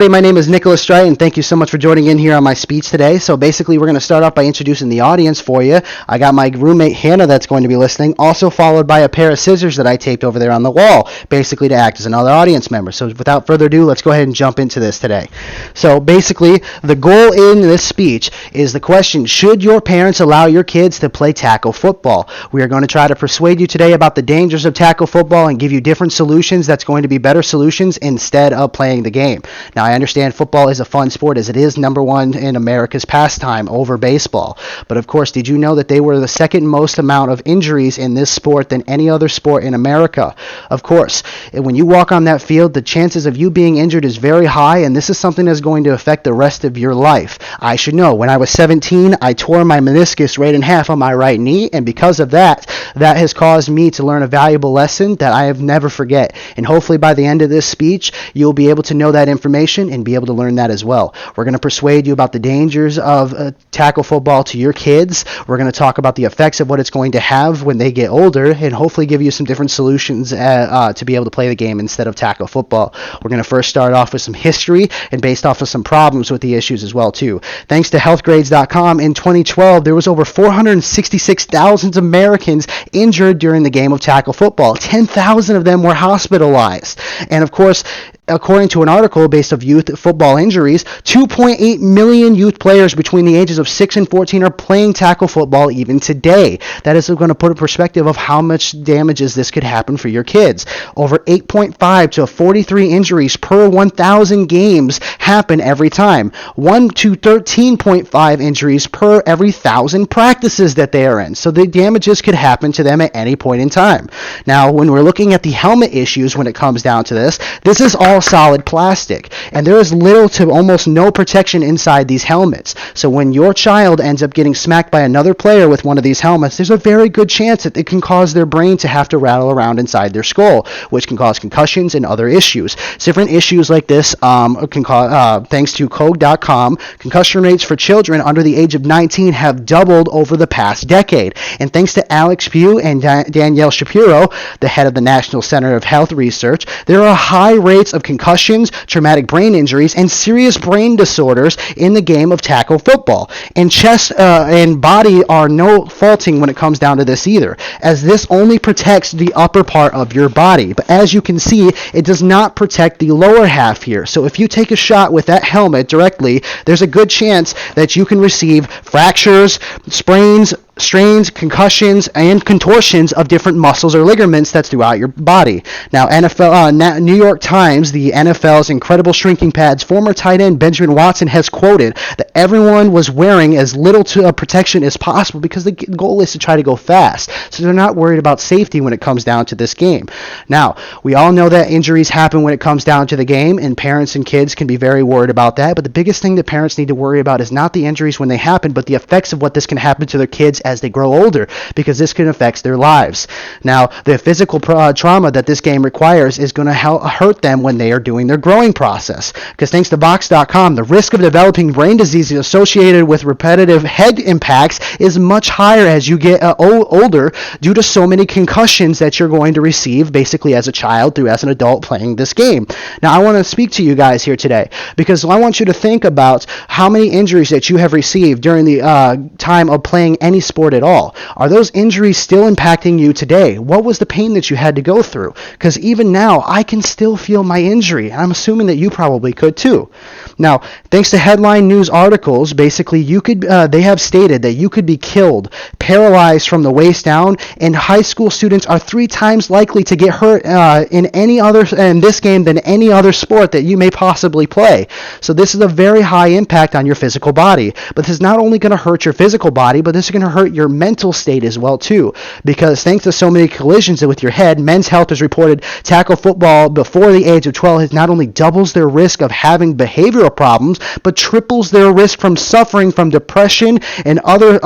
Hey, my name is Nicholas Strait, and thank you so much for joining in here on my speech today. So basically, we're going to start off by introducing the audience for you. I got my roommate Hannah that's going to be listening, also followed by a pair of scissors that I taped over there on the wall, basically to act as another audience member. So without further ado, let's go ahead and jump into this today. So basically, the goal in this speech is the question, should your parents allow your kids to play tackle football? We are going to try to persuade you today about the dangers of tackle football and give you different solutions that's going to be better solutions instead of playing the game. Now, I understand football is a fun sport as it is number one in America's pastime over baseball. But of course, did you know that they were the second most amount of injuries in this sport than any other sport in America? Of course, when you walk on that field, the chances of you being injured is very high, and this is something that's going to affect the rest of your life. I should know, when I was 17, I tore my meniscus right in half on my right knee, and because of that has caused me to learn a valuable lesson that I have never forget. And hopefully by the end of this speech, you'll be able to know that information and be able to learn that as well. We're going to persuade you about the dangers of tackle football to your kids. We're going to talk about the effects of what it's going to have when they get older, and hopefully give you some different solutions to be able to play the game instead of tackle football. We're going to first start off with some history and based off of some problems with the issues as well too. Thanks to healthgrades.com, in 2012 there was over 466,000 Americans injured during the game of tackle football. 10,000 of them were hospitalized. And of course, according to an article based of youth football injuries, 2.8 million youth players between the ages of 6 and 14 are playing tackle football even today. That is going to put a perspective of how much damages this could happen for your kids. Over 8.5 to 43 injuries per 1,000 games happen every time. 1 to 13.5 injuries per every 1,000 practices that they are in. So the damages could happen to them at any point in time. Now, when we're looking at the helmet issues when it comes down to this is all solid plastic, and there is little to almost no protection inside these helmets. So when your child ends up getting smacked by another player with one of these helmets, there's a very good chance that it can cause their brain to have to rattle around inside their skull, which can cause concussions and other issues. Different issues like this can cause, thanks to Code.com, concussion rates for children under the age of 19 have doubled over the past decade. And thanks to Alex Pugh and Danielle Shapiro, the head of the National Center of Health Research, there are high rates of concussions, traumatic brain injuries, and serious brain disorders in the game of tackle football. And chest and body are no faulting when it comes down to this either, as this only protects the upper part of your body. But as you can see, it does not protect the lower half here. So if you take a shot with that helmet directly, there's a good chance that you can receive fractures, sprains, strains, concussions, and contortions of different muscles or ligaments that's throughout your body. Now, New York Times, the NFL's incredible shrinking pads, former tight end Benjamin Watson has quoted that everyone was wearing as little to protection as possible because the goal is to try to go fast. So they're not worried about safety when it comes down to this game. Now, we all know that injuries happen when it comes down to the game, and parents and kids can be very worried about that. But the biggest thing that parents need to worry about is not the injuries when they happen, but the effects of what this can happen to their kids as they grow older, because this can affect their lives. Now, the physical trauma that this game requires is going to hurt them when they are doing their growing process. Because thanks to Box.com, the risk of developing brain disease associated with repetitive head impacts is much higher as you get older due to so many concussions that you're going to receive basically as a child through as an adult playing this game. Now, I want to speak to you guys here today because I want you to think about how many injuries that you have received during the time of playing any sport at all. Are those injuries still impacting you today? What was the pain that you had to go through? Because even now, I can still feel my injury. I'm assuming that you probably could too. Now, thanks to headline news articles, basically they have stated that you could be killed, paralyzed from the waist down, and high school students are 3 times likely to get hurt in this game than any other sport that you may possibly play. So this is a very high impact on your physical body. But this is not only going to hurt your physical body, but this is going to hurt your mental state as well too, because thanks to so many collisions with your head, Men's Health has reported tackle football before the age of 12 has not only doubles their risk of having behavioral problems, but triples their risk from suffering from depression and other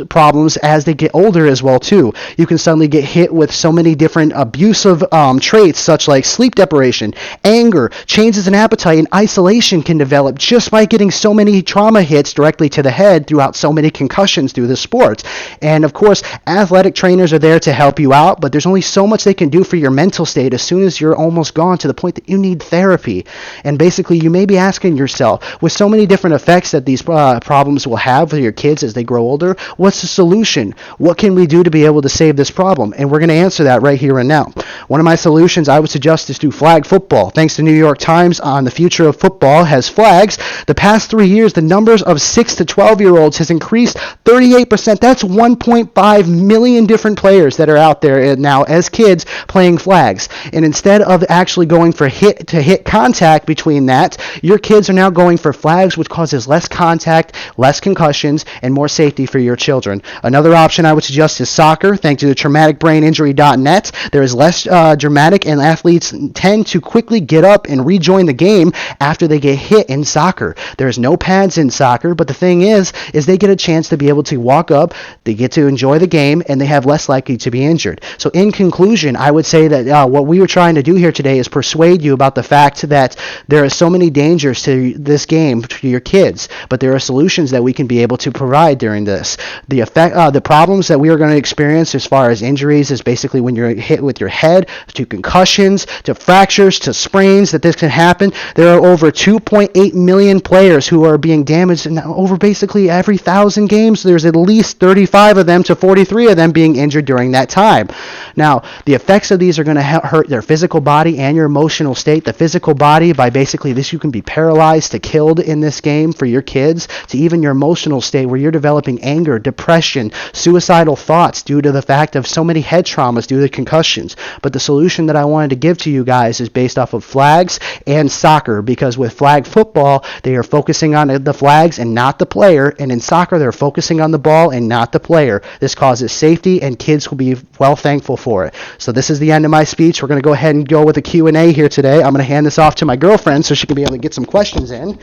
problems as they get older as well too. You can suddenly get hit with so many different abusive traits such like sleep deprivation, anger, changes in appetite, and isolation can develop just by getting so many trauma hits directly to the head throughout so many concussions through the sport. sport. And of course, athletic trainers are there to help you out, but there's only so much they can do for your mental state as soon as you're almost gone to the point that you need therapy. And basically, you may be asking yourself, with so many different effects that these problems will have for your kids as they grow older, what's the solution? What can we do to be able to save this problem? And we're going to answer that right here and now. One of my solutions I would suggest is do flag football. Thanks to New York Times on the future of football has flags. The past 3 years, the numbers of 6 to 12-year-olds has increased 38%. That's 1.5 million different players that are out there now as kids playing flags. And instead of actually going for hit-to-hit contact between that, your kids are now going for flags, which causes less contact, less concussions, and more safety for your children. Another option I would suggest is soccer. Thanks to the traumaticbraininjury.net, there is less dramatic, and athletes tend to quickly get up and rejoin the game after they get hit in soccer. There's no pads in soccer, but the thing is they get a chance to be able to walk up, they get to enjoy the game, and they have less likely to be injured. So in conclusion, I would say that what we were trying to do here today is persuade you about the fact that there are so many dangers to this game to your kids, but there are solutions that we can be able to provide during this. The problems that we are going to experience as far as injuries is basically when you're hit with your head, to concussions, to fractures, to sprains, that this can happen. There are over 2.8 million players who are being damaged, and over basically every 1,000 games, there's at least 35 of them to 43 of them being injured during that time. Now, the effects of these are going to hurt their physical body and your emotional state. The physical body, by basically this, you can be paralyzed to killed in this game for your kids, to even your emotional state where you're developing anger, depression, suicidal thoughts due to the fact of so many head traumas due to concussions. But the solution that I wanted to give to you guys is based off of flags and soccer, because with flag football, they are focusing on the flags and not the player, and in soccer, they're focusing on the ball and not the player. This causes safety, and kids will be well thankful for it. So this is the end of my speech. We're going to go ahead and go with a Q&A here today. I'm going to hand this off to my girlfriend so she can be able to get some questions in.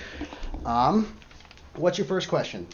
What's your first question?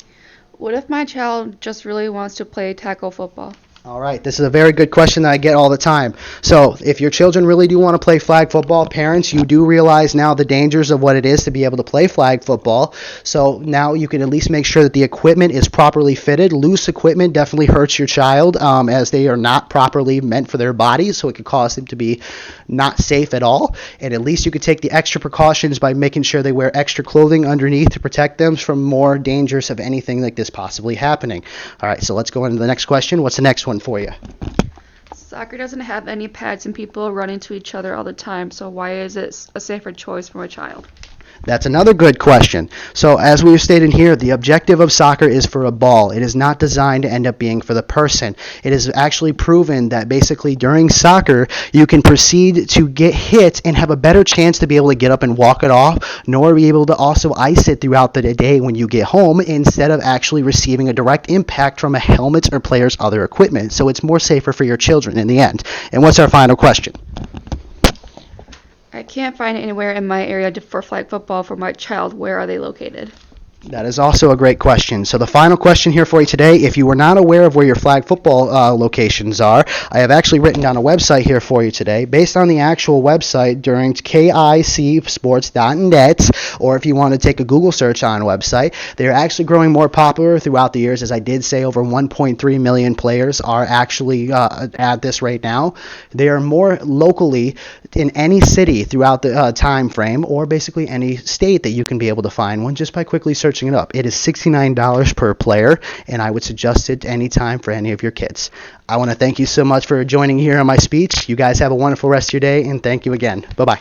What if my child just really wants to play tackle football? All right, this is a very good question that I get all the time. So if your children really do want to play flag football, parents, you do realize now the dangers of what it is to be able to play flag football. So now you can at least make sure that the equipment is properly fitted. Loose equipment definitely hurts your child as they are not properly meant for their bodies, so it could cause them to be not safe at all. And at least you could take the extra precautions by making sure they wear extra clothing underneath to protect them from more dangers of anything like this possibly happening. All right, so let's go into the next question. What's the next one for you? Soccer doesn't have any pads and people run into each other all the time, so why is it a safer choice for a child? That's another good question. So as we've stated here, the objective of soccer is for a ball. It is not designed to end up being for the person. It is actually proven that basically during soccer, you can proceed to get hit and have a better chance to be able to get up and walk it off, nor be able to also ice it throughout the day when you get home, instead of actually receiving a direct impact from a helmet or player's other equipment. So it's more safer for your children in the end. And what's our final question? I can't find it anywhere in my area for flag football for my child. Where are they located? That is also a great question. So the final question here for you today, if you were not aware of where your flag football locations are, I have actually written down a website here for you today based on the actual website during kicsports.net, or if you want to take a Google search on a website. They're actually growing more popular throughout the years. As I did say, over 1.3 million players are actually at this right now. They are more locally in any city throughout the time frame, or basically any state that you can be able to find one just by quickly searching it up. It is $69 per player, and I would suggest it anytime for any of your kids. I want to thank you so much for joining here on my speech. You guys have a wonderful rest of your day, and thank you again. Bye-bye.